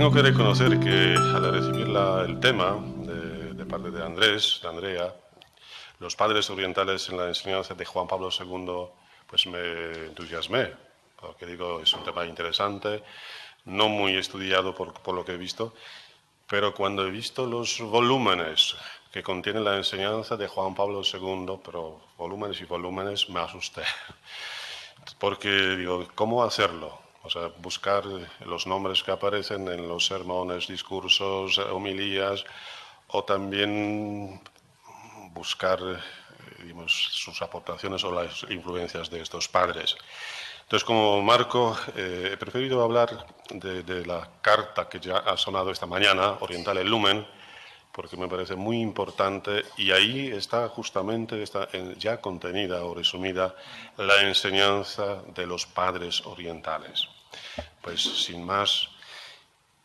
Tengo que reconocer que al recibir el tema de parte de Andrés, de Andrea, los padres orientales en la enseñanza de Juan Pablo II, pues me entusiasmé, porque digo, es un tema interesante, no muy estudiado por lo que he visto, pero cuando he visto los volúmenes que contiene la enseñanza de Juan Pablo II, pero volúmenes y volúmenes, me asusté. Porque digo, ¿cómo hacerlo? O sea, buscar los nombres que aparecen en los sermones, discursos, homilías, o también buscar digamos, sus aportaciones o las influencias de estos padres. Entonces, como marco, he preferido hablar de la carta que ya ha sonado esta mañana, Orientale Lumen, porque me parece muy importante y ahí está justamente ya contenida o resumida la enseñanza de los padres orientales. Pues sin más,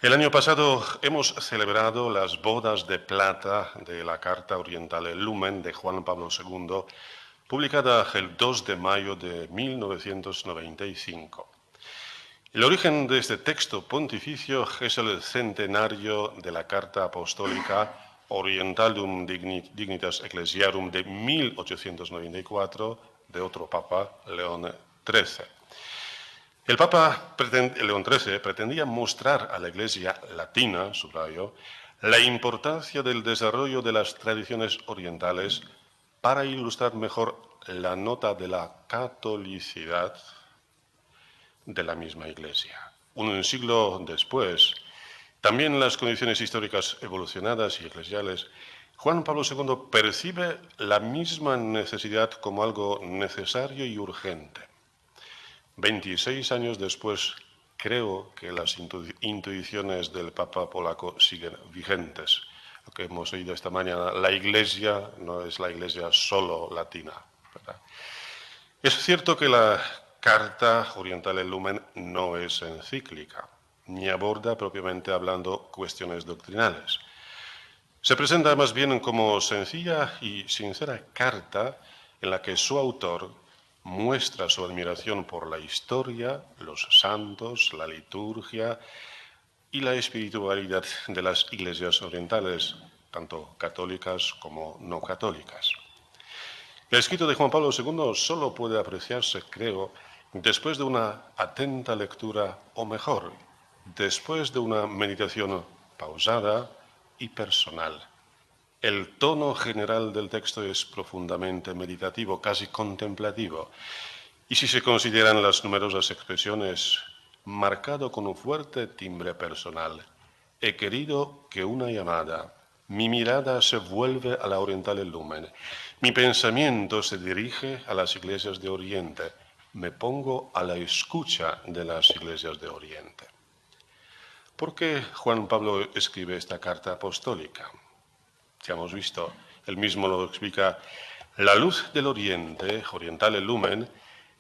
el año pasado hemos celebrado las bodas de plata de la Carta Orientale Lumen de Juan Pablo II, publicada el 2 de mayo de 1995. El origen de este texto pontificio es el centenario de la Carta Apostólica Orientalium Dignitas Ecclesiarum de 1894 de otro papa, León XIII. El papa León XIII pretendía mostrar a la Iglesia latina, subrayo, la importancia del desarrollo de las tradiciones orientales para ilustrar mejor la nota de la catolicidad de la misma Iglesia. Un siglo después, también en las condiciones históricas evolucionadas y eclesiales, Juan Pablo II percibe la misma necesidad como algo necesario y urgente. 26 años después, creo que las intuiciones del Papa polaco siguen vigentes. Lo que hemos oído esta mañana, la Iglesia no es la Iglesia solo latina, ¿verdad? Es cierto que la Carta Orientale Lumen no es encíclica, ni aborda propiamente hablando cuestiones doctrinales. Se presenta más bien como sencilla y sincera carta en la que su autor muestra su admiración por la historia, los santos, la liturgia y la espiritualidad de las iglesias orientales, tanto católicas como no católicas. El escrito de Juan Pablo II solo puede apreciarse, creo, después de una atenta lectura, o mejor, después de una meditación pausada y personal. El tono general del texto es profundamente meditativo, casi contemplativo, y si se consideran las numerosas expresiones, marcado con un fuerte timbre personal. He querido que una llamada, mi mirada se vuelve a la Orientale Lumen, mi pensamiento se dirige a las iglesias de Oriente, me pongo a la escucha de las iglesias de Oriente. ¿Por qué Juan Pablo escribe esta carta apostólica? Ya hemos visto, él mismo lo explica, la luz del Oriente, Orientale Lumen,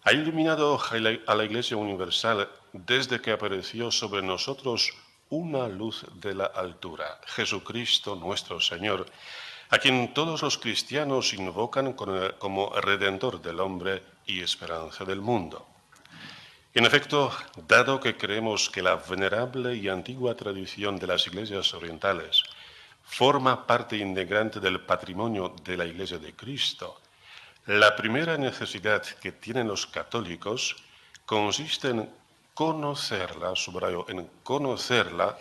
ha iluminado a la Iglesia Universal desde que apareció sobre nosotros una luz de la altura, Jesucristo nuestro Señor, a quien todos los cristianos invocan como Redentor del hombre y esperanza del mundo. En efecto, dado que creemos que la venerable y antigua tradición de las iglesias orientales forma parte integrante del patrimonio de la Iglesia de Cristo, la primera necesidad que tienen los católicos consiste en conocerla, subrayo, en conocerla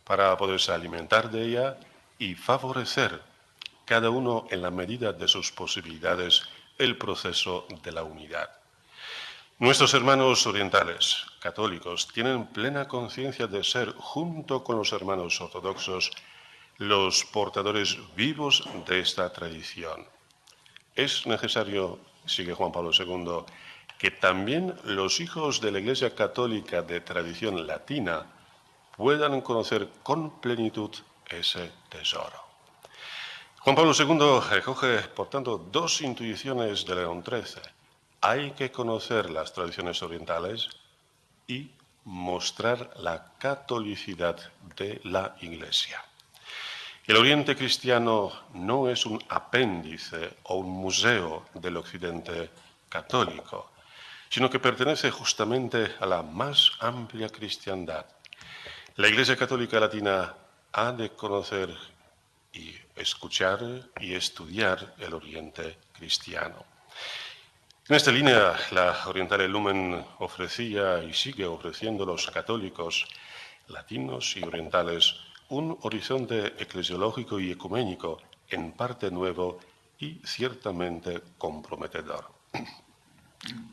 para poderse alimentar de ella y favorecer, cada uno en la medida de sus posibilidades, el proceso de la unidad. Nuestros hermanos orientales, católicos, tienen plena conciencia de ser, junto con los hermanos ortodoxos, los portadores vivos de esta tradición. Es necesario, sigue Juan Pablo II, que también los hijos de la Iglesia Católica de tradición latina puedan conocer con plenitud ese tesoro. Juan Pablo II recoge, por tanto, dos intuiciones de León XIII. Hay que conocer las tradiciones orientales y mostrar la catolicidad de la Iglesia. El Oriente cristiano no es un apéndice o un museo del Occidente católico, sino que pertenece justamente a la más amplia cristiandad. La Iglesia Católica Latina ha de conocer y escuchar y estudiar el Oriente cristiano. En esta línea, la Orientale Lumen ofrecía y sigue ofreciendo a los católicos latinos y orientales un horizonte eclesiológico y ecuménico en parte nuevo y ciertamente comprometedor.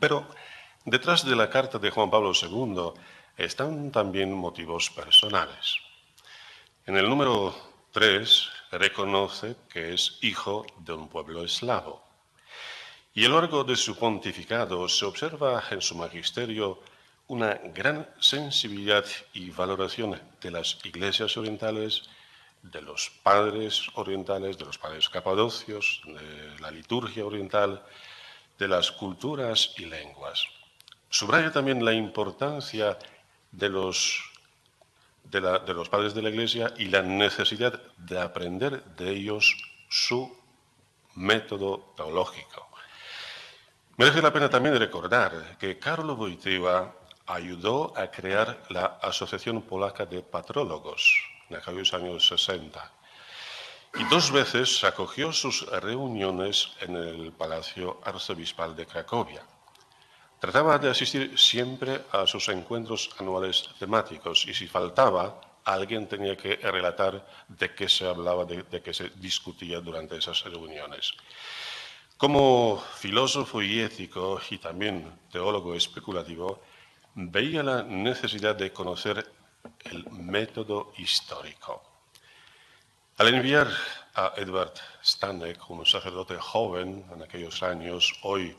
Pero detrás de la carta de Juan Pablo II están también motivos personales. En el número 3 reconoce que es hijo de un pueblo eslavo. Y a lo largo de su pontificado se observa en su magisterio una gran sensibilidad y valoración de las iglesias orientales, de los padres orientales, de los padres capadocios, de la liturgia oriental, de las culturas y lenguas. Subraya también la importancia de los padres de la Iglesia y la necesidad de aprender de ellos su método teológico. Merece la pena también recordar que Karol Wojtyła ayudó a crear la Asociación Polaca de Patrólogos en aquellos años 60 y 2 veces acogió sus reuniones en el Palacio Arzobispal de Cracovia. Trataba de asistir siempre a sus encuentros anuales temáticos y si faltaba, alguien tenía que relatar de qué se hablaba, de qué se discutía durante esas reuniones. Como filósofo y ético y también teólogo especulativo, veía la necesidad de conocer el método histórico. Al enviar a Edward Stanek, un sacerdote joven en aquellos años, hoy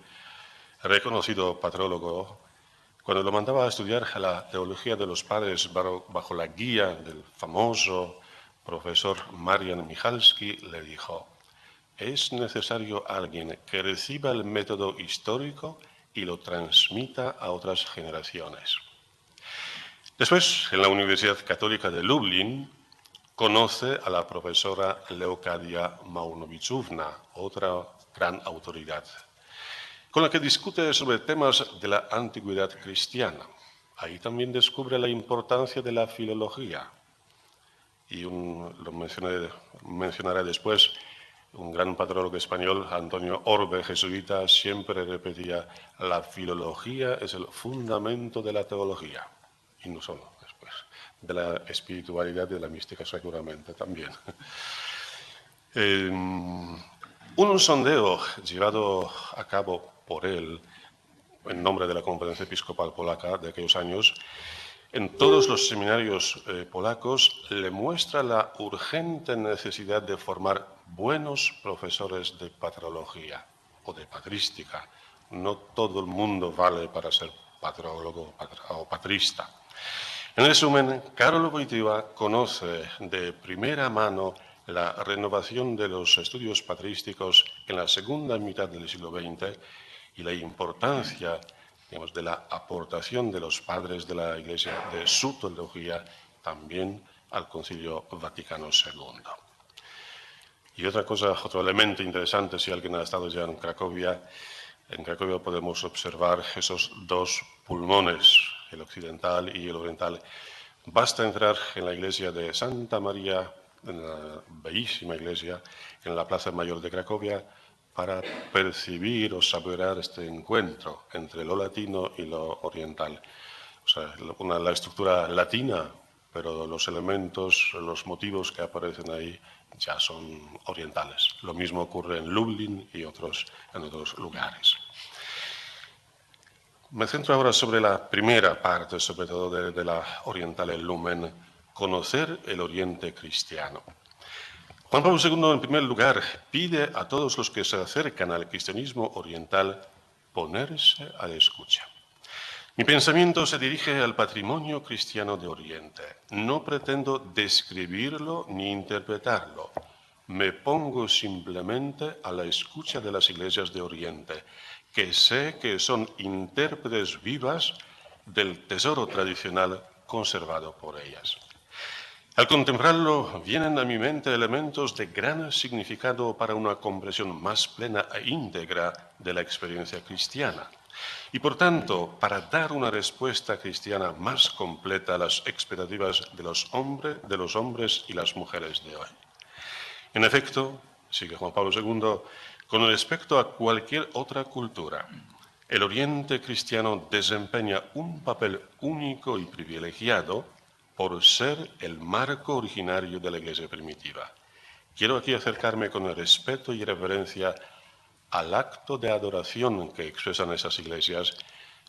reconocido patrólogo, cuando lo mandaba a estudiar la teología de los padres bajo la guía del famoso profesor Marian Michalski, le dijo: es necesario alguien que reciba el método histórico y lo transmita a otras generaciones. Después, en la Universidad Católica de Lublin, conoce a la profesora Leocadia Maunovićovna, otra gran autoridad, con la que discute sobre temas de la antigüedad cristiana. Ahí también descubre la importancia de la filología. Y lo mencionaré después, un gran patrólogo español, Antonio Orbe, jesuita, siempre repetía: la filología es el fundamento de la teología. Y no solo, después, de la espiritualidad y de la mística seguramente también. Un sondeo llevado a cabo por él, en nombre de la Conferencia Episcopal Polaca de aquellos años, en todos los seminarios polacos, le muestra la urgente necesidad de formar buenos profesores de patrología o de patrística. No todo el mundo vale para ser patrólogo o patrista. En resumen, Karol Wojtyła conoce de primera mano la renovación de los estudios patrísticos en la segunda mitad del siglo XX y la importancia, digamos, de la aportación de los padres de la Iglesia, de su teología, también al Concilio Vaticano II. Y otra cosa, otro elemento interesante, si alguien ha estado ya en Cracovia podemos observar esos 2 pulmones, el occidental y el oriental. Basta entrar en la iglesia de Santa María, en la bellísima iglesia, en la Plaza Mayor de Cracovia, para percibir o saborear este encuentro entre lo latino y lo oriental. O sea, la estructura latina, pero los elementos, los motivos que aparecen ahí ya son orientales. Lo mismo ocurre en Lublin y en otros lugares. Me centro ahora sobre la primera parte, sobre todo de la Orientale Lumen, conocer el Oriente cristiano. Juan Pablo II, en primer lugar, pide a todos los que se acercan al cristianismo oriental ponerse a la escucha. Mi pensamiento se dirige al patrimonio cristiano de Oriente. No pretendo describirlo ni interpretarlo. Me pongo simplemente a la escucha de las iglesias de Oriente, que sé que son intérpretes vivas del tesoro tradicional conservado por ellas. Al contemplarlo, vienen a mi mente elementos de gran significado para una comprensión más plena e íntegra de la experiencia cristiana. Y por tanto, para dar una respuesta cristiana más completa a las expectativas de los hombres y las mujeres de hoy. En efecto, sigue Juan Pablo II, con respecto a cualquier otra cultura, el Oriente cristiano desempeña un papel único y privilegiado por ser el marco originario de la Iglesia primitiva. Quiero aquí acercarme con el respeto y reverencia al acto de adoración que expresan esas iglesias,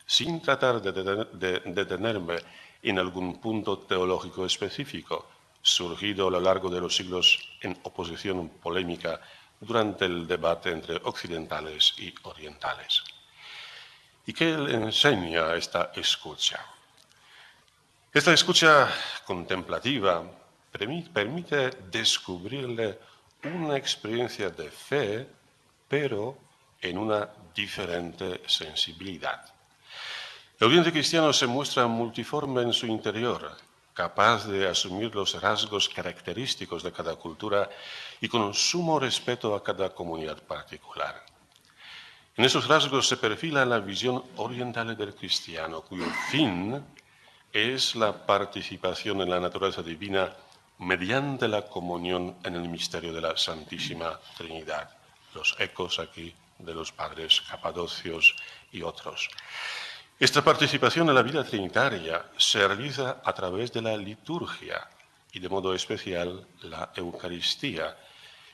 sin tratar de detenerme en algún punto teológico específico, surgido a lo largo de los siglos en oposición polémica durante el debate entre occidentales y orientales. ¿Y qué le enseña esta escucha? Esta escucha contemplativa permite descubrirle una experiencia de fe, pero en una diferente sensibilidad. El Oriente cristiano se muestra multiforme en su interior, capaz de asumir los rasgos característicos de cada cultura y con sumo respeto a cada comunidad particular. En esos rasgos se perfila la visión oriental del cristiano, cuyo fin es la participación en la naturaleza divina mediante la comunión en el misterio de la Santísima Trinidad. Los ecos aquí de los padres capadocios y otros. Esta participación en la vida trinitaria se realiza a través de la liturgia y de modo especial la Eucaristía,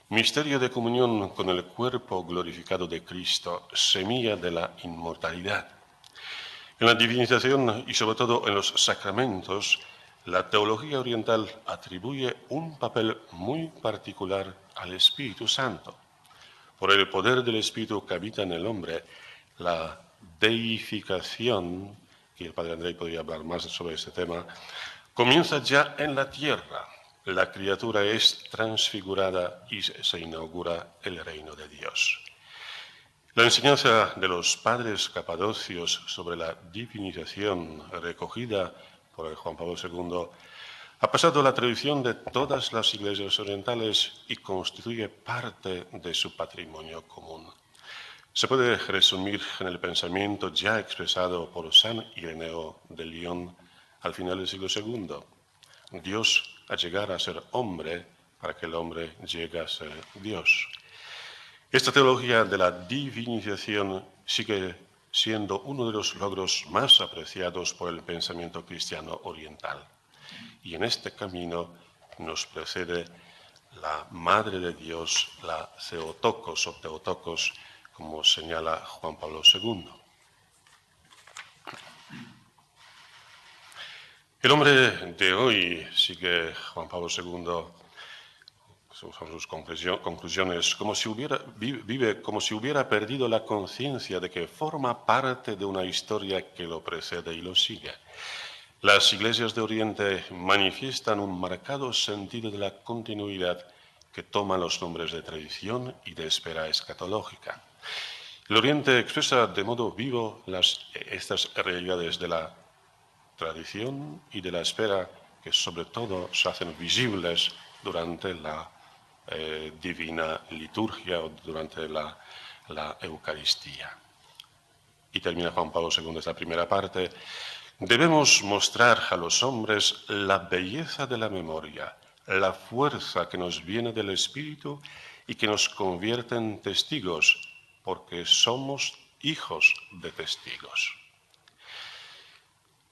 misterio de comunión con el cuerpo glorificado de Cristo, semilla de la inmortalidad. En la divinización y sobre todo en los sacramentos, la teología oriental atribuye un papel muy particular al Espíritu Santo. Por el poder del Espíritu que habita en el hombre, la deificación, y el padre Andrei podría hablar más sobre este tema, comienza ya en la tierra. La criatura es transfigurada y se inaugura el reino de Dios. La enseñanza de los padres capadocios sobre la divinización recogida por el Juan Pablo II ha pasado a la tradición de todas las iglesias orientales y constituye parte de su patrimonio común. Se puede resumir en el pensamiento ya expresado por San Ireneo de Lyon al final del siglo II. Dios ha llegado a ser hombre para que el hombre llegue a ser Dios. Esta teología de la divinización sigue siendo uno de los logros más apreciados por el pensamiento cristiano oriental. Y en este camino nos precede la Madre de Dios, la Theotokos o Theotokos, como señala Juan Pablo II. El hombre de hoy, sigue Juan Pablo II, son sus conclusiones, vive como si hubiera perdido la conciencia de que forma parte de una historia que lo precede y lo sigue. Las iglesias de Oriente manifiestan un marcado sentido de la continuidad que toma los nombres de tradición y de espera escatológica. El Oriente expresa de modo vivo estas realidades de la tradición y de la espera que sobre todo se hacen visibles durante la divina liturgia o durante la Eucaristía. Y termina Juan Pablo II esta primera parte. Debemos mostrar a los hombres la belleza de la memoria, la fuerza que nos viene del Espíritu y que nos convierte en testigos, porque somos hijos de testigos.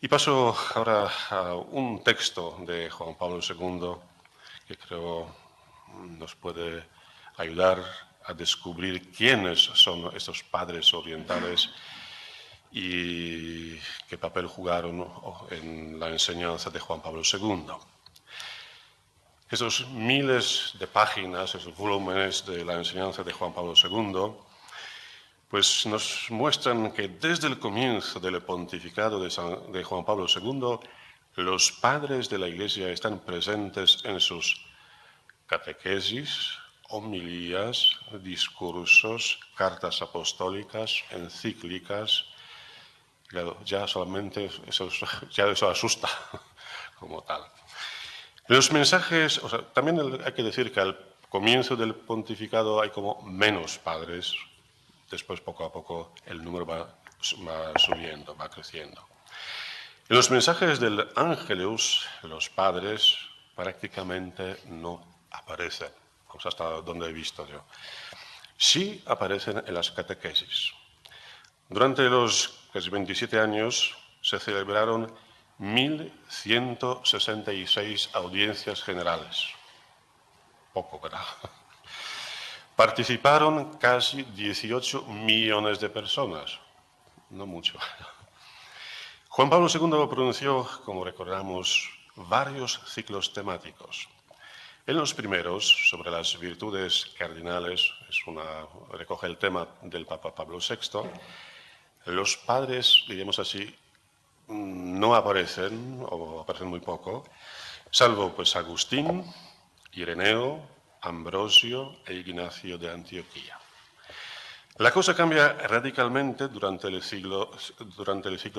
Y paso ahora a un texto de Juan Pablo II que creo nos puede ayudar a descubrir quiénes son estos padres orientales y qué papel jugaron en la enseñanza de Juan Pablo II. Estos miles de páginas, esos volúmenes de la enseñanza de Juan Pablo II, pues nos muestran que desde el comienzo del pontificado de Juan Pablo II, los padres de la Iglesia están presentes en sus catequesis, homilías, discursos, cartas apostólicas, encíclicas. Claro, ya solamente eso asusta como tal. Los mensajes, también hay que decir que al comienzo del pontificado hay como menos padres. Después, poco a poco, el número va va subiendo, va creciendo. En los mensajes del Ángelus, los padres prácticamente no aparecen, hasta donde he visto yo. Sí aparecen en las catequesis. Durante los 27 años se celebraron 1.166 audiencias generales. Poco, ¿verdad? Participaron casi 18 millones de personas. No mucho. Juan Pablo II pronunció, como recordamos, varios ciclos temáticos. En los primeros, sobre las virtudes cardinales, recoge el tema del Papa Pablo VI, los padres, diríamos así, no aparecen, o aparecen muy poco, salvo pues Agustín, Ireneo, Ambrosio e Ignacio de Antioquía. La cosa cambia radicalmente durante el ciclo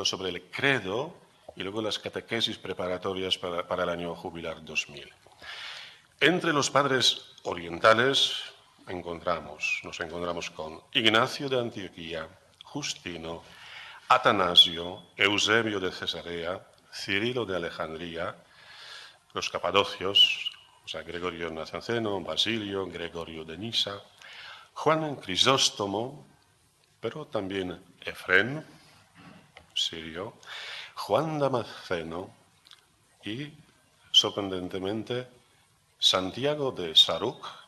sobre el credo y luego las catequesis preparatorias para el año jubilar 2000. Entre los padres orientales nos encontramos con Ignacio de Antioquía, Justino, Atanasio, Eusebio de Cesarea, Cirilo de Alejandría, los capadocios, o sea, Gregorio Nacianceno, Basilio, Gregorio de Nisa, Juan Crisóstomo, pero también Efrén, sirio, Juan Damasceno y, sorprendentemente, Santiago de Saruc, a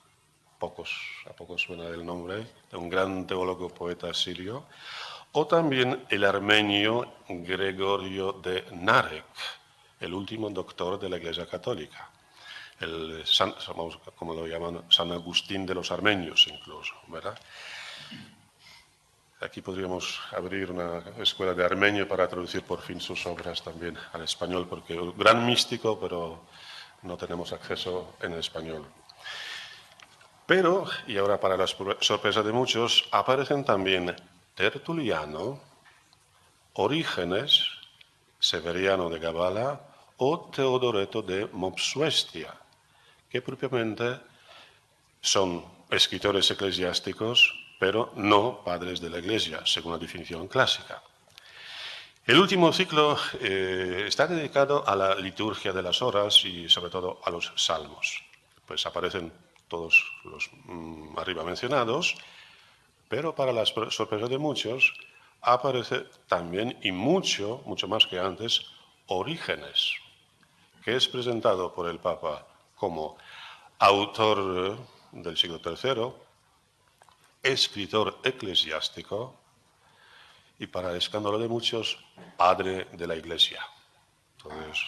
pocos suena el nombre, de un gran teólogo poeta sirio, o también el armenio Gregorio de Narek, el último doctor de la Iglesia Católica, como lo llaman, San Agustín de los Armenios incluso, ¿verdad? Aquí podríamos abrir una escuela de armenio para traducir por fin sus obras también al español, porque es un gran místico, pero no tenemos acceso en español. Pero, y ahora para la sorpresa de muchos, aparecen también Tertuliano, Orígenes, Severiano de Gabala o Teodoreto de Mopsuestia, que propiamente son escritores eclesiásticos, pero no padres de la Iglesia, según la definición clásica. El último ciclo está dedicado a la liturgia de las horas y sobre todo a los salmos. Pues aparecen todos los arriba mencionados, pero para la sorpresa de muchos aparece también, y mucho más que antes, Orígenes, que es presentado por el Papa como autor del siglo III, escritor eclesiástico y, para el escándalo de muchos, padre de la Iglesia. Entonces,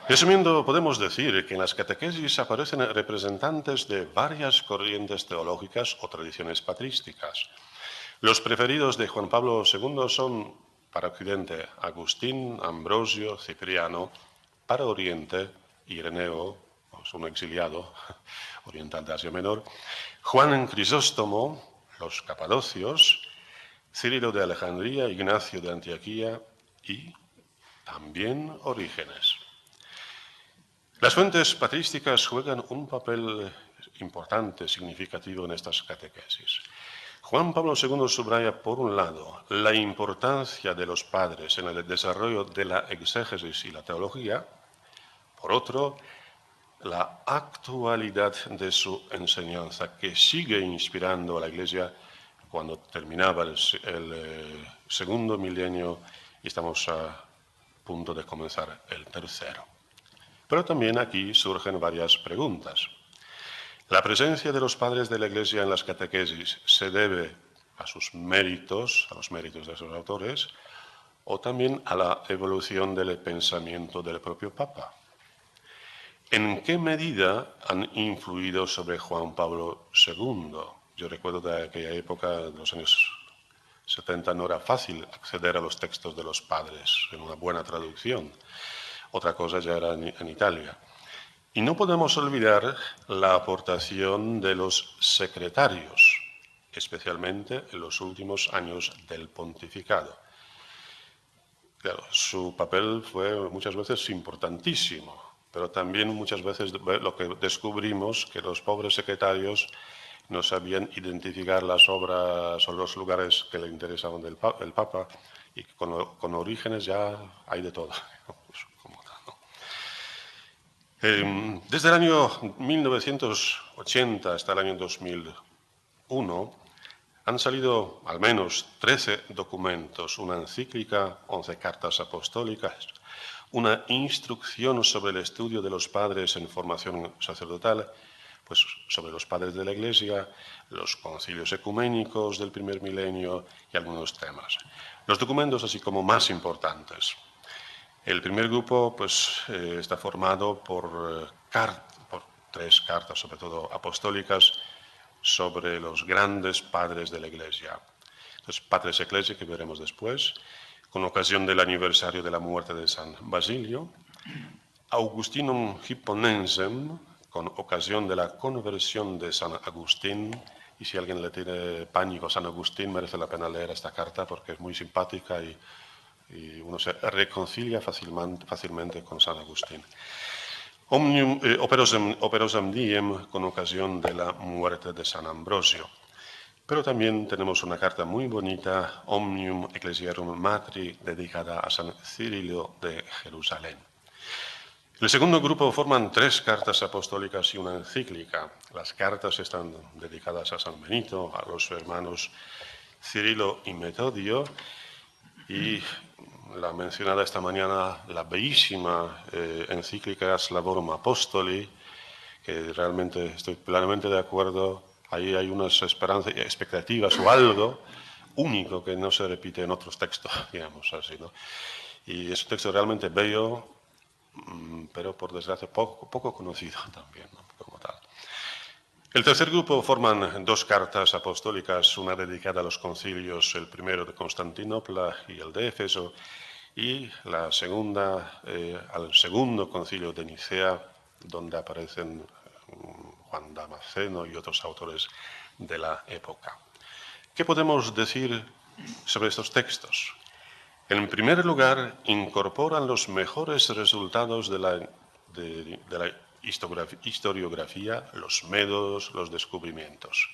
resumiendo, podemos decir que en las catequesis aparecen representantes de varias corrientes teológicas o tradiciones patrísticas. Los preferidos de Juan Pablo II son, para Occidente, Agustín, Ambrosio, Cipriano; para Oriente, Ireneo, un exiliado oriental de Asia Menor, Juan Crisóstomo, los capadocios, Cirilo de Alejandría, Ignacio de Antioquía y también Orígenes. Las fuentes patrísticas juegan un papel importante, significativo en estas catequesis. Juan Pablo II subraya, por un lado, la importancia de los padres en el desarrollo de la exégesis y la teología; por otro, la actualidad de su enseñanza, que sigue inspirando a la Iglesia cuando terminaba el segundo milenio y estamos a punto de comenzar el tercero. Pero también aquí surgen varias preguntas. ¿La presencia de los padres de la Iglesia en las catequesis se debe a sus méritos, a los méritos de sus autores, o también a la evolución del pensamiento del propio Papa? ¿En qué medida han influido sobre Juan Pablo II? Yo recuerdo de aquella época, de los años 70, no era fácil acceder a los textos de los padres en una buena traducción. Otra cosa ya era en Italia. Y no podemos olvidar la aportación de los secretarios, especialmente en los últimos años del pontificado. Claro, su papel fue muchas veces importantísimo, pero también muchas veces lo que descubrimos, que los pobres secretarios no sabían identificar las obras o los lugares que le interesaban del Papa, y con Orígenes ya hay de todo. Desde el año 1980 hasta el año 2001 han salido al menos 13 documentos, una encíclica, 11 cartas apostólicas, una instrucción sobre el estudio de los padres en formación sacerdotal, pues sobre los padres de la Iglesia, los concilios ecuménicos del primer milenio y algunos temas. Los documentos así como más importantes. El primer grupo pues, está formado por 3 cartas, sobre todo apostólicas, sobre los grandes padres de la Iglesia. Entonces, Patres Ecclesiae, que veremos después, con ocasión del aniversario de la muerte de San Basilio, Augustinum Hipponensem, con ocasión de la conversión de San Agustín, y si alguien le tiene pánico a San Agustín, merece la pena leer esta carta porque es muy simpática y uno se reconcilia fácilmente con San Agustín. Omnium operosam diem, con ocasión de la muerte de San Ambrosio. Pero también tenemos una carta muy bonita, Omnium Ecclesiarum Matri, dedicada a San Cirilo de Jerusalén. El segundo grupo forman 3 cartas apostólicas y una encíclica. Las cartas están dedicadas a San Benito, a los hermanos Cirilo y Metodio, y la mencionada esta mañana, la bellísima encíclica Slavorum Apostoli, que realmente estoy plenamente de acuerdo. Ahí hay unas expectativas o algo único que no se repite en otros textos, digamos así, ¿no? Y es un texto realmente bello, pero por desgracia poco conocido también, ¿no? Como tal. El tercer grupo forman 2 cartas apostólicas, una dedicada a los concilios, el primero de Constantinopla y el de Éfeso, y la segunda al segundo concilio de Nicea, donde aparecen Juan Damasceno y otros autores de la época. ¿Qué podemos decir sobre estos textos? En primer lugar, incorporan los mejores resultados de la historiografía, los métodos, los descubrimientos.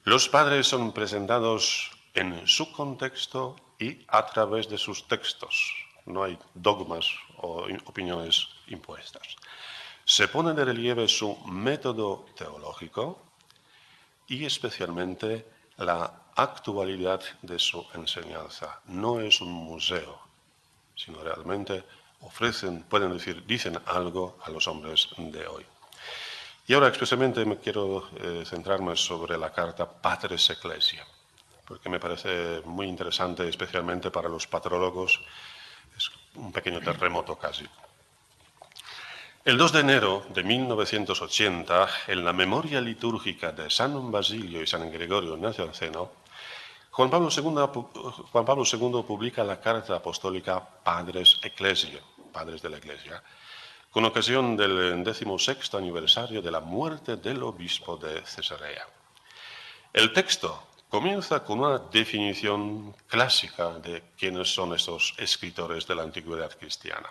Los padres son presentados en su contexto y a través de sus textos. No hay dogmas o opiniones impuestas. Se pone de relieve su método teológico y especialmente la actualidad de su enseñanza. No es un museo, sino realmente dicen algo a los hombres de hoy. Y ahora expresamente me quiero centrarme sobre la carta Patres Ecclesiae, porque me parece muy interesante, especialmente para los patrólogos. Es un pequeño terremoto casi. El 2 de enero de 1980, en la memoria litúrgica de San Basilio y San Gregorio Nacianceno, Juan Pablo II publica la carta apostólica Patres Ecclesiae, Padres de la Iglesia, con ocasión del 16º aniversario de la muerte del obispo de Cesarea. El texto comienza con una definición clásica de quiénes son estos escritores de la antigüedad cristiana.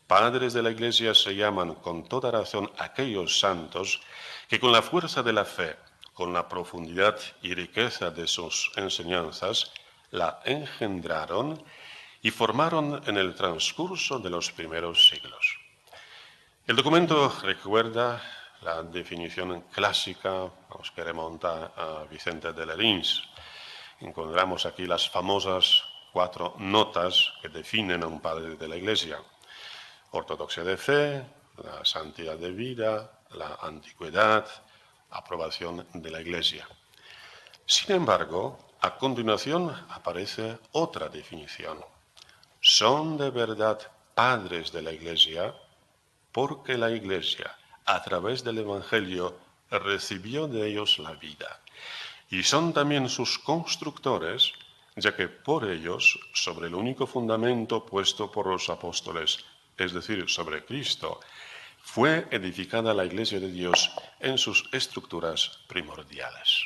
Padres de la Iglesia se llaman con toda razón aquellos santos que con la fuerza de la fe, con la profundidad y riqueza de sus enseñanzas, la engendraron y formaron en el transcurso de los primeros siglos. El documento recuerda la definición clásica, que remonta a Vicente de Lerins. Encontramos aquí las famosas 4 notas que definen a un padre de la Iglesia: ortodoxia de fe, la santidad de vida, la antigüedad, aprobación de la Iglesia. Sin embargo, a continuación aparece otra definición. Son de verdad padres de la Iglesia porque la Iglesia, a través del Evangelio, recibió de ellos la vida. Y son también sus constructores, ya que por ellos, sobre el único fundamento puesto por los apóstoles, es decir, sobre Cristo, fue edificada la Iglesia de Dios en sus estructuras primordiales.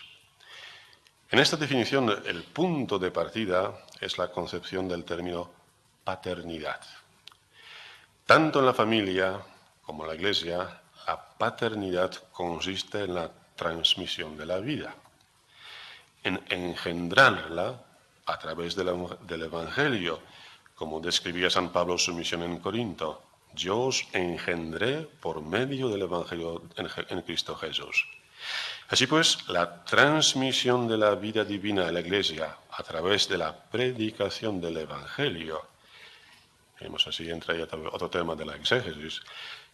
En esta definición, el punto de partida es la concepción del término paternidad. Tanto en la familia como en la Iglesia, la paternidad consiste en la transmisión de la vida, en engendrarla a través del Evangelio, como describía San Pablo en su misión en Corinto. Yo os engendré por medio del Evangelio en Cristo Jesús. Así pues, la transmisión de la vida divina a la Iglesia a través de la predicación del Evangelio, vemos así entra ya otro tema de la exégesis,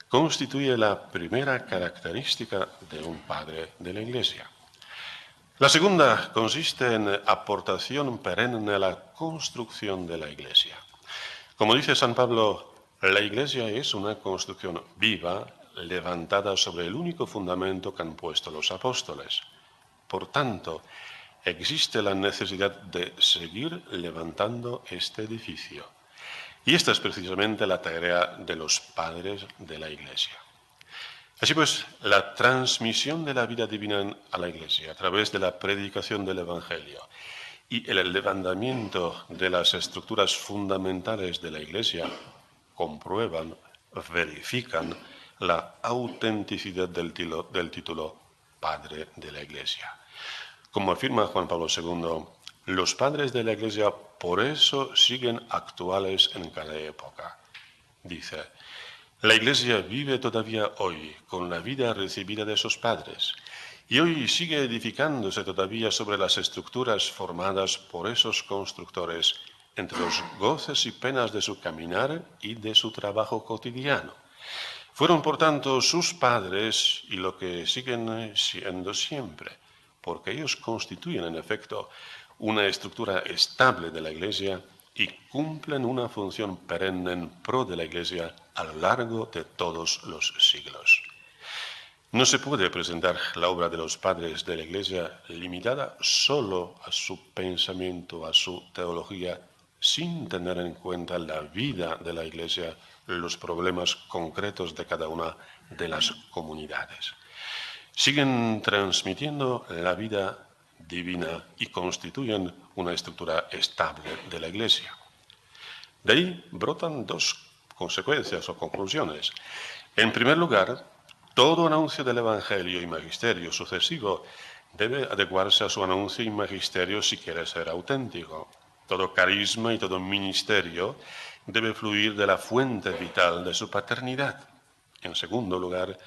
constituye la primera característica de un padre de la Iglesia. La segunda consiste en aportación perenne a la construcción de la Iglesia. Como dice San Pablo, la Iglesia es una construcción viva, levantada sobre el único fundamento que han puesto los apóstoles. Por tanto, existe la necesidad de seguir levantando este edificio. Y esta es precisamente la tarea de los padres de la Iglesia. Así pues, la transmisión de la vida divina a la Iglesia a través de la predicación del Evangelio y el levantamiento de las estructuras fundamentales de la Iglesia comprueban, verifican la autenticidad del título Padre de la Iglesia. Como afirma Juan Pablo II, los padres de la Iglesia por eso siguen actuales en cada época. Dice, la Iglesia vive todavía hoy con la vida recibida de sus padres y hoy sigue edificándose todavía sobre las estructuras formadas por esos constructores entre los goces y penas de su caminar y de su trabajo cotidiano. Fueron, por tanto, sus padres y lo que siguen siendo siempre, porque ellos constituyen, en efecto, una estructura estable de la Iglesia y cumplen una función perenne en pro de la Iglesia a lo largo de todos los siglos. No se puede presentar la obra de los padres de la Iglesia limitada solo a su pensamiento, a su teología, sin tener en cuenta la vida de la Iglesia, los problemas concretos de cada una de las comunidades. Siguen transmitiendo la vida divina y constituyen una estructura estable de la Iglesia. De ahí brotan dos consecuencias o conclusiones. En primer lugar, todo anuncio del Evangelio y magisterio sucesivo debe adecuarse a su anuncio y magisterio si quiere ser auténtico. Todo carisma y todo ministerio debe fluir de la fuente vital de su paternidad. En segundo lugar,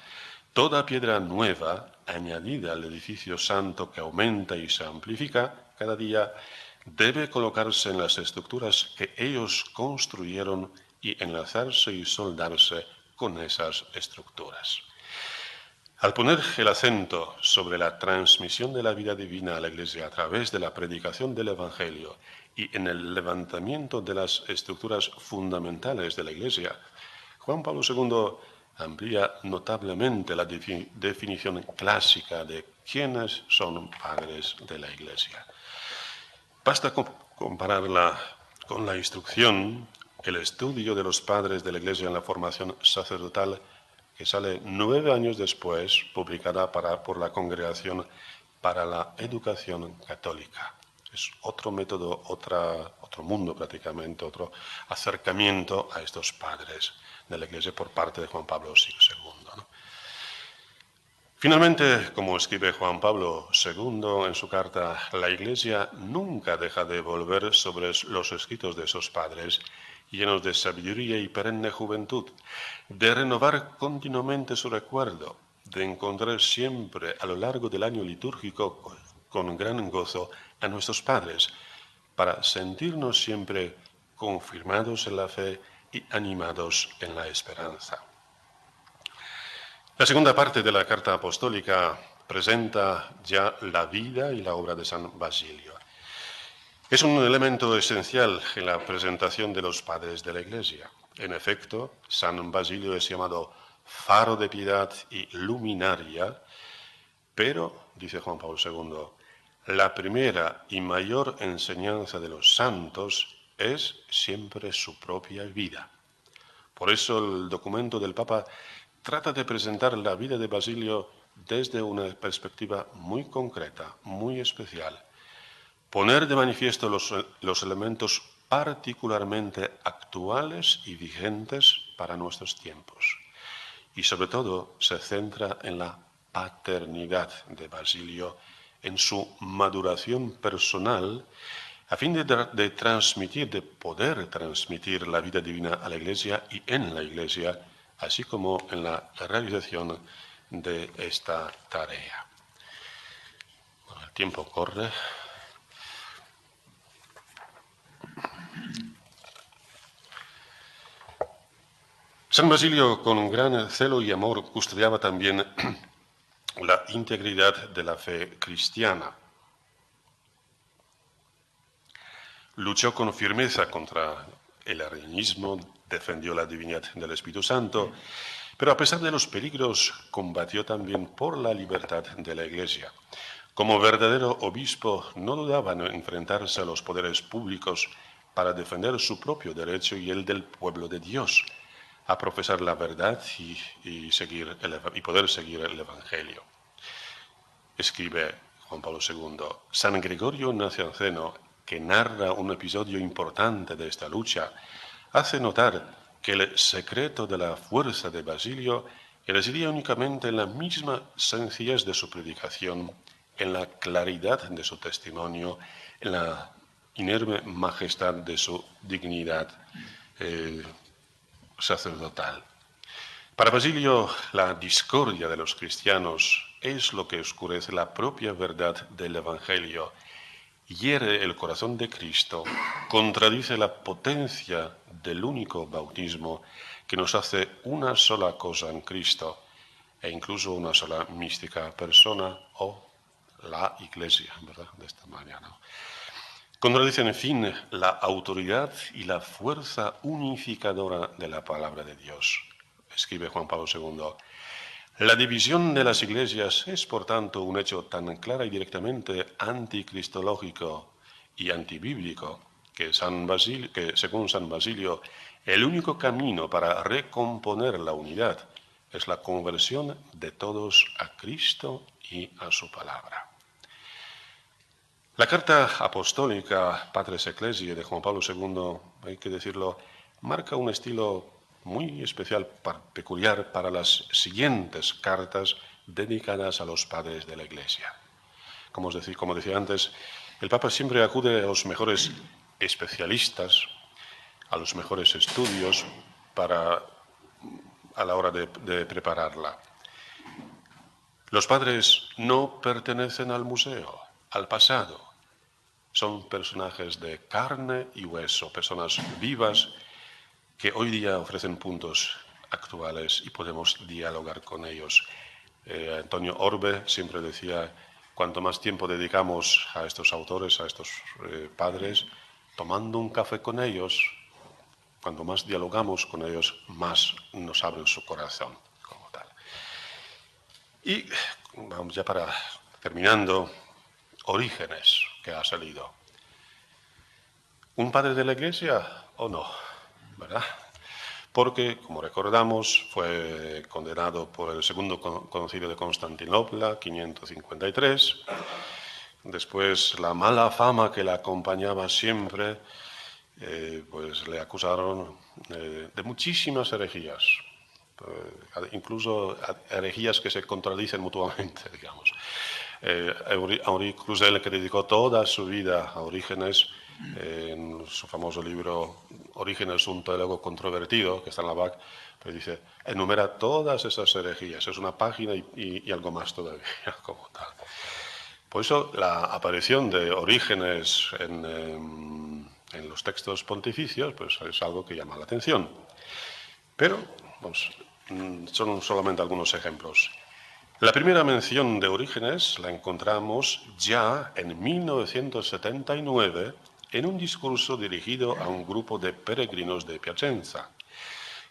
toda piedra nueva, añadida al edificio santo que aumenta y se amplifica cada día, debe colocarse en las estructuras que ellos construyeron y enlazarse y soldarse con esas estructuras. Al poner el acento sobre la transmisión de la vida divina a la Iglesia a través de la predicación del Evangelio y en el levantamiento de las estructuras fundamentales de la Iglesia, Juan Pablo II amplía notablemente la definición clásica de quiénes son padres de la Iglesia. Basta compararla con la instrucción, el estudio de los padres de la Iglesia en la formación sacerdotal, que sale 9 años después, publicada por la Congregación para la Educación Católica. Es otro método, otro mundo prácticamente, otro acercamiento a estos padres de la Iglesia por parte de Juan Pablo II, ¿no? Finalmente, como escribe Juan Pablo II en su carta, la Iglesia nunca deja de volver sobre los escritos de esos padres, llenos de sabiduría y perenne juventud, de renovar continuamente su recuerdo, de encontrar siempre a lo largo del año litúrgico con gran gozo a nuestros padres, para sentirnos siempre confirmados en la fe y animados en la esperanza. La segunda parte de la carta apostólica presenta ya la vida y la obra de San Basilio. Es un elemento esencial en la presentación de los padres de la Iglesia. En efecto, San Basilio es llamado faro de piedad y luminaria, pero, dice Juan Pablo II, la primera y mayor enseñanza de los santos es siempre su propia vida. Por eso el documento del Papa trata de presentar la vida de Basilio desde una perspectiva muy concreta, muy especial. Poner de manifiesto los elementos particularmente actuales y vigentes para nuestros tiempos. Y sobre todo se centra en la paternidad de Basilio en su maduración personal, a fin de transmitir, de poder transmitir la vida divina a la Iglesia y en la Iglesia, así como en la realización de esta tarea. Bueno, el tiempo corre. San Basilio, con gran celo y amor, custodiaba también la integridad de la fe cristiana. Luchó con firmeza contra el arrianismo, defendió la divinidad del Espíritu Santo, pero a pesar de los peligros, combatió también por la libertad de la Iglesia. Como verdadero obispo, no dudaba en enfrentarse a los poderes públicos para defender su propio derecho y el del pueblo de Dios, a profesar la verdad y poder seguir el Evangelio. Escribe Juan Pablo II, San Gregorio Nacianceno, que narra un episodio importante de esta lucha, hace notar que el secreto de la fuerza de Basilio residía únicamente en la misma sencillez de su predicación, en la claridad de su testimonio, en la inerme majestad de su dignidad sacerdotal. Para Basilio, la discordia de los cristianos es lo que oscurece la propia verdad del Evangelio, hiere el corazón de Cristo, contradice la potencia del único bautismo que nos hace una sola cosa en Cristo e incluso una sola mística persona o la Iglesia, ¿verdad? De esta mañana. Contradice, en fin, la autoridad y la fuerza unificadora de la palabra de Dios. Escribe Juan Pablo II. La división de las iglesias es, por tanto, un hecho tan clara y directamente anticristológico y antibíblico que, según San Basilio, el único camino para recomponer la unidad es la conversión de todos a Cristo y a su palabra. La carta apostólica Patres Ecclesiae de Juan Pablo II, hay que decirlo, marca un estilo muy especial, peculiar para las siguientes cartas dedicadas a los padres de la Iglesia. Como decía antes, el Papa siempre acude a los mejores especialistas, a los mejores estudios a la hora de prepararla. Los padres no pertenecen al museo, al pasado. Son personajes de carne y hueso, personas vivas que hoy día ofrecen puntos actuales y podemos dialogar con ellos. Antonio Orbe siempre decía, cuanto más tiempo dedicamos a estos autores, a estos padres, tomando un café con ellos, cuanto más dialogamos con ellos, más nos abren su corazón como tal. Y vamos ya para terminando, Orígenes, que ha salido. ¿Un padre de la Iglesia o no? ¿Verdad? Porque, como recordamos, fue condenado por el Segundo Concilio de Constantinopla, 553. Después, la mala fama que le acompañaba siempre, pues le acusaron de muchísimas herejías, incluso herejías que se contradicen mutuamente, digamos. Henri Cluzel, que dedicó toda su vida a Orígenes, en su famoso libro Orígenes, un teólogo controvertido, que está en la BAC, pues dice, enumera todas esas herejías, es una página y algo más todavía, como tal. Por eso la aparición de Orígenes en los textos pontificios pues es algo que llama la atención. Pero son solamente algunos ejemplos. La primera mención de Orígenes la encontramos ya en 1979 en un discurso dirigido a un grupo de peregrinos de Piacenza.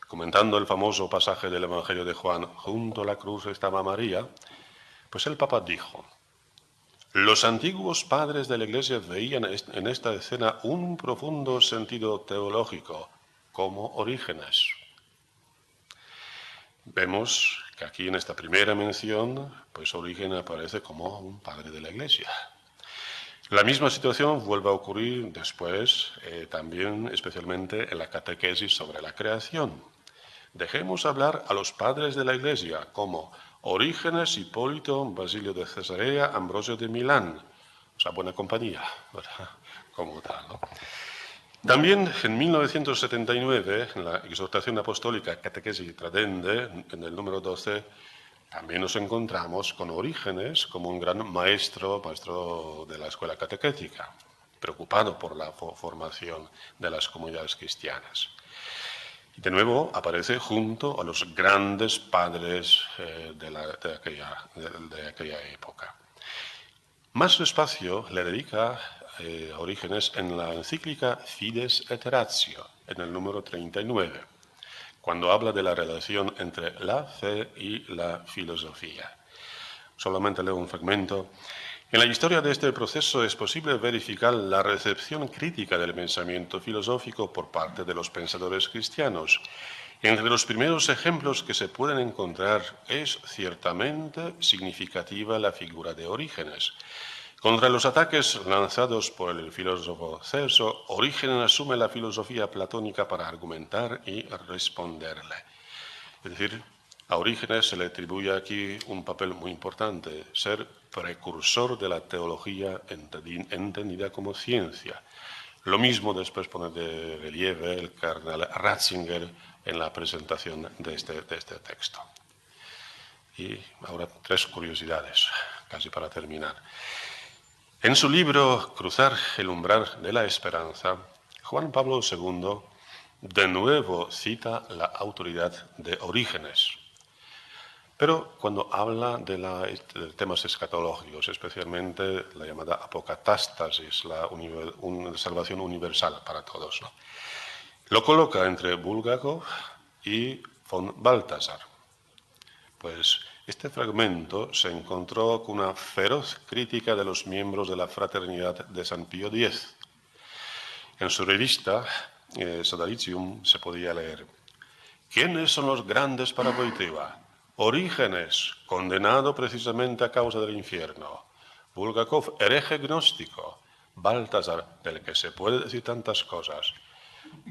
Comentando el famoso pasaje del Evangelio de Juan, junto a la cruz estaba María, pues el Papa dijo, los antiguos padres de la Iglesia veían en esta escena un profundo sentido teológico, como Orígenes. Vemos que aquí en esta primera mención, pues Orígenes aparece como un padre de la Iglesia. La misma situación vuelve a ocurrir después, también especialmente en la catequesis sobre la creación. Dejemos hablar a los padres de la Iglesia como Orígenes, Hipólito, Basilio de Cesarea, Ambrosio de Milán. O sea, buena compañía, ¿verdad? Como tal, ¿no? También en 1979, en la exhortación apostólica Catequesis Tradende, en el número 12, también nos encontramos con Orígenes como un gran maestro de la escuela catequética, preocupado por la formación de las comunidades cristianas. Y de nuevo aparece junto a los grandes padres de aquella época. Más espacio le dedica a Orígenes en la encíclica Fides et Ratio, en el número 39, cuando habla de la relación entre la fe y la filosofía. Solamente leo un fragmento. En la historia de este proceso es posible verificar la recepción crítica del pensamiento filosófico por parte de los pensadores cristianos. Entre los primeros ejemplos que se pueden encontrar es ciertamente significativa la figura de Orígenes. Contra los ataques lanzados por el filósofo Celso, Orígenes asume la filosofía platónica para argumentar y responderle. Es decir, a Orígenes se le atribuye aquí un papel muy importante, ser precursor de la teología entendida como ciencia. Lo mismo después pone de relieve el cardenal Ratzinger en la presentación de este texto. Y ahora 3 curiosidades, casi para terminar. En su libro Cruzar el umbral de la esperanza, Juan Pablo II de nuevo cita la autoridad de Orígenes. Pero cuando habla de temas escatológicos, especialmente la llamada apocatástasis, la salvación universal para todos, ¿no?, lo coloca entre Bulgakov y von Balthasar. Pues este fragmento se encontró con una feroz crítica de los miembros de la Fraternidad de San Pío X. En su revista, Sodalicium, se podía leer: ¿quiénes son los grandes para Wojtyła? Orígenes, condenado precisamente a causa del infierno. Bulgakov, hereje gnóstico. Baltasar, del que se puede decir tantas cosas.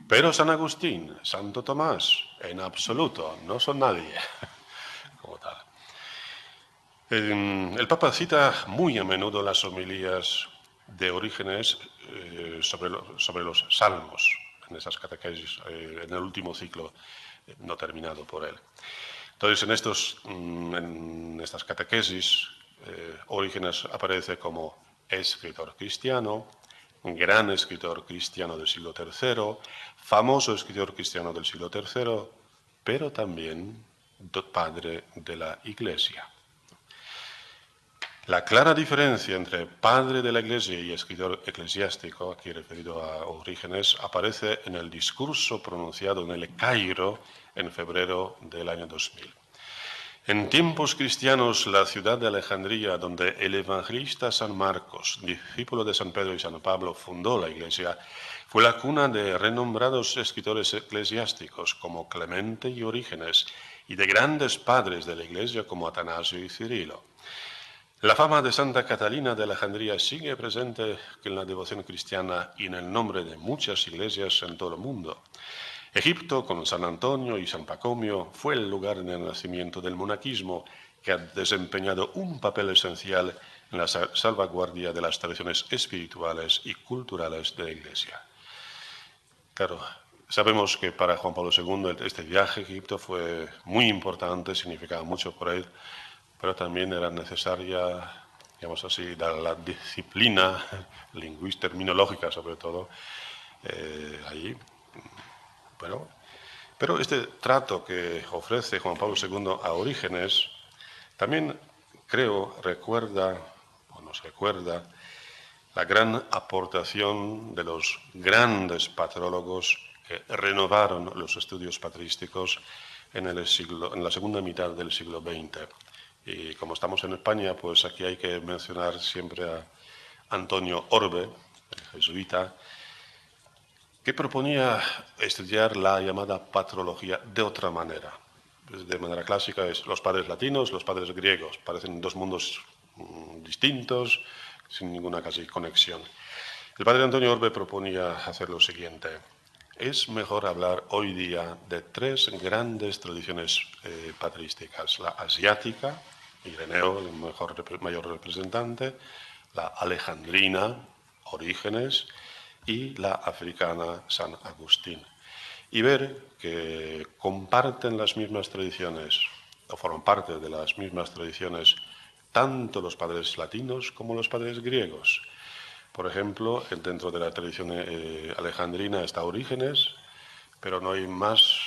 Pero San Agustín, Santo Tomás, en absoluto, no son nadie. Como tal. El Papa cita muy a menudo las homilías de Orígenes sobre los salmos, en esas catequesis, en el último ciclo no terminado por él. Entonces, en estas catequesis, Orígenes aparece como escritor cristiano, un gran escritor cristiano del siglo III, famoso escritor cristiano del siglo III, pero también padre de la Iglesia. La clara diferencia entre padre de la Iglesia y escritor eclesiástico, aquí referido a Orígenes, aparece en el discurso pronunciado en el Cairo en febrero del año 2000. En tiempos cristianos, la ciudad de Alejandría, donde el evangelista San Marcos, discípulo de San Pedro y San Pablo, fundó la Iglesia, fue la cuna de renombrados escritores eclesiásticos como Clemente y Orígenes, y de grandes padres de la Iglesia como Atanasio y Cirilo. La fama de Santa Catalina de Alejandría sigue presente en la devoción cristiana y en el nombre de muchas iglesias en todo el mundo. Egipto, con San Antonio y San Pacomio, fue el lugar del nacimiento del monaquismo, que ha desempeñado un papel esencial en la salvaguardia de las tradiciones espirituales y culturales de la Iglesia. Claro, sabemos que para Juan Pablo II este viaje a Egipto fue muy importante, significaba mucho por él, pero también era necesaria, digamos así, la disciplina lingüística, terminológica sobre todo, allí. Bueno, pero este trato que ofrece Juan Pablo II a Orígenes también, creo, nos recuerda la gran aportación de los grandes patrólogos que renovaron los estudios patrísticos en la segunda mitad del siglo XX. Y como estamos en España, pues aquí hay que mencionar siempre a Antonio Orbe, el jesuita, que proponía estudiar la llamada patrología de otra manera. De manera clásica es los padres latinos, los padres griegos. Parecen dos mundos distintos, sin ninguna casi conexión. El padre Antonio Orbe proponía hacer lo siguiente: es mejor hablar hoy día de tres grandes tradiciones patrísticas: la asiática, Ireneo, el mayor representante; la alejandrina, Orígenes; y la africana, San Agustín. Y ver que comparten las mismas tradiciones, o forman parte de las mismas tradiciones, tanto los padres latinos como los padres griegos. Por ejemplo, dentro de la tradición alejandrina está Orígenes, pero no hay más,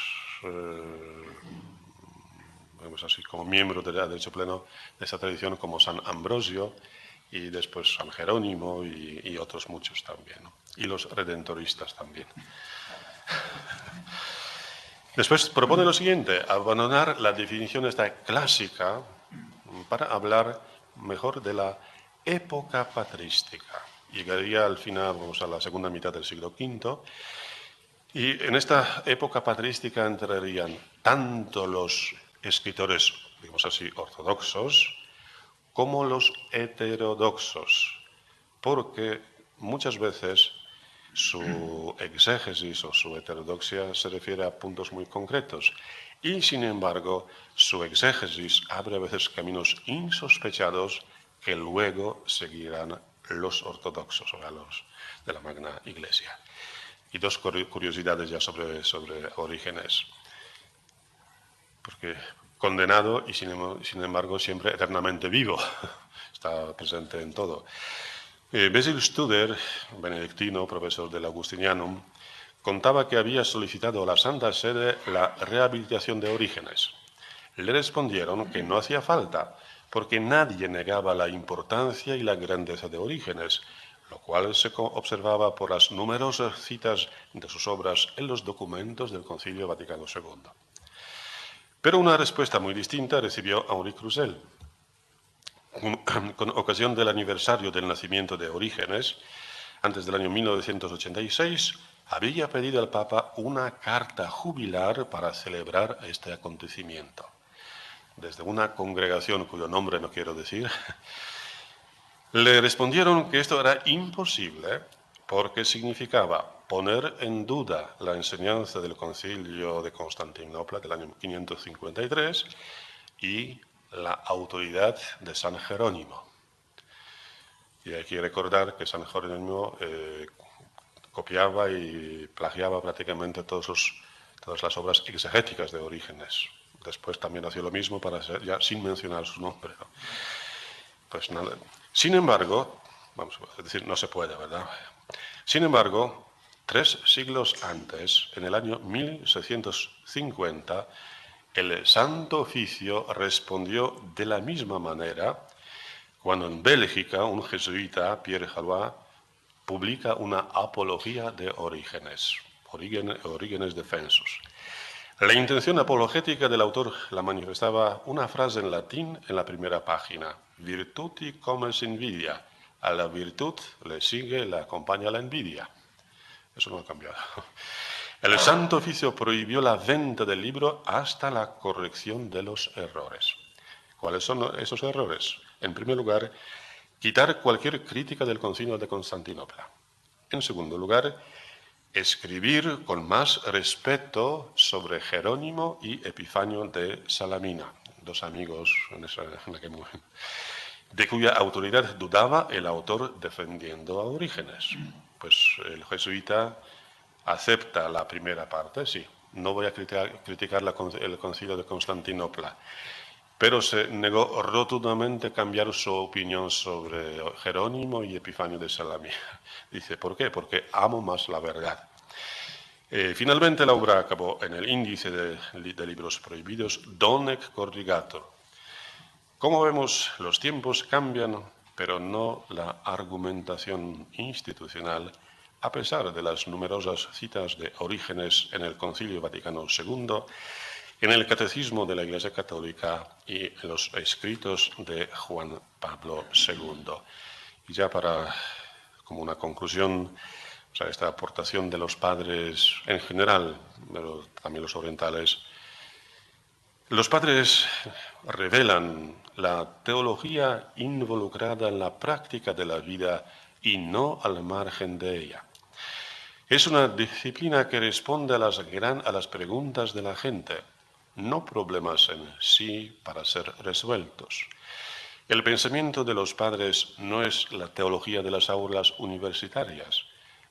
así, como miembro de derecho pleno de esta tradición como San Ambrosio, y después San Jerónimo y otros muchos también, ¿no? Y los redentoristas también. Después propone lo siguiente: abandonar la definición esta clásica para hablar mejor de la época patrística. Llegaría al final, vamos a la segunda mitad del siglo V, y en esta época patrística entrarían tanto los escritores, digamos así, ortodoxos, como los heterodoxos, porque muchas veces su exégesis o su heterodoxia se refiere a puntos muy concretos, y sin embargo su exégesis abre a veces caminos insospechados que luego seguirán los ortodoxos, o sea, los de la Magna Iglesia. Y dos curiosidades ya sobre Orígenes, porque condenado y sin embargo siempre eternamente vivo, está presente en todo. Basil Studer, benedictino, profesor del Augustinianum, contaba que había solicitado a la Santa Sede la rehabilitación de Orígenes. Le respondieron que no hacía falta, porque nadie negaba la importancia y la grandeza de Orígenes, lo cual se observaba por las numerosas citas de sus obras en los documentos del Concilio Vaticano II. Pero una respuesta muy distinta recibió Henri Croussel. Con ocasión del aniversario del nacimiento de Orígenes, antes del año 1986, había pedido al Papa una carta jubilar para celebrar este acontecimiento. Desde una congregación cuyo nombre no quiero decir, le respondieron que esto era imposible porque significaba poner en duda la enseñanza del Concilio de Constantinopla del año 553 y la autoridad de San Jerónimo. Y hay que recordar que San Jerónimo copiaba y plagiaba prácticamente todas las obras exegéticas de Orígenes. Después también hacía lo mismo, ya sin mencionar su nombre, ¿no? Pues nada. Sin embargo, vamos a decir, no se puede, ¿verdad? Sin embargo, 3 siglos antes, en el año 1650, el Santo Oficio respondió de la misma manera cuando en Bélgica un jesuita, Pierre Jalois, publica una apología de Orígenes, Orígenes Defensus. La intención apologética del autor la manifestaba una frase en latín en la primera página: virtuti comes invidia. A la virtud le sigue, le acompaña la envidia. Eso no ha cambiado. El Santo Oficio prohibió la venta del libro hasta la corrección de los errores. ¿Cuáles son esos errores? En primer lugar, quitar cualquier crítica del Concilio de Constantinopla. En segundo lugar, escribir con más respeto sobre Jerónimo y Epifanio de Salamina, dos amigos en aquel momento, de cuya autoridad dudaba el autor defendiendo a Orígenes. Pues el jesuita acepta la primera parte, sí, no voy a criticar el Concilio de Constantinopla, pero se negó rotundamente a cambiar su opinión sobre Jerónimo y Epifanio de Salamina. Dice, ¿por qué? Porque amo más la verdad. Finalmente la obra acabó en el índice de libros prohibidos Donec Corrigator. Como vemos, los tiempos cambian, pero no la argumentación institucional, a pesar de las numerosas citas de Orígenes en el Concilio Vaticano II, en el Catecismo de la Iglesia Católica y en los escritos de Juan Pablo II. Y ya como una conclusión, o sea, esta aportación de los padres en general, pero también los orientales. Los padres revelan la teología involucrada en la práctica de la vida y no al margen de ella. Es una disciplina que responde a las preguntas de la gente, no problemas en sí para ser resueltos. El pensamiento de los padres no es la teología de las aulas universitarias,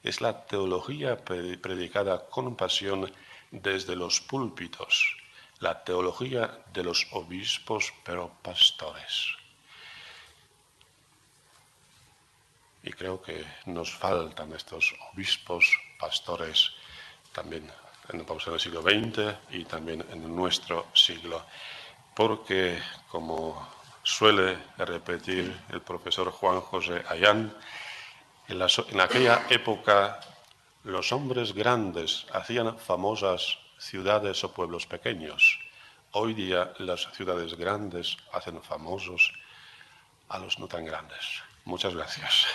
es la teología predicada con pasión desde los púlpitos, la teología de los obispos pero pastores. Y creo que nos faltan estos obispos, pastores, también en el siglo XX y también en nuestro siglo. Porque, como suele repetir el profesor Juan José Ayán, en aquella época los hombres grandes hacían famosas ciudades o pueblos pequeños. Hoy día las ciudades grandes hacen famosos a los no tan grandes. Muchas gracias.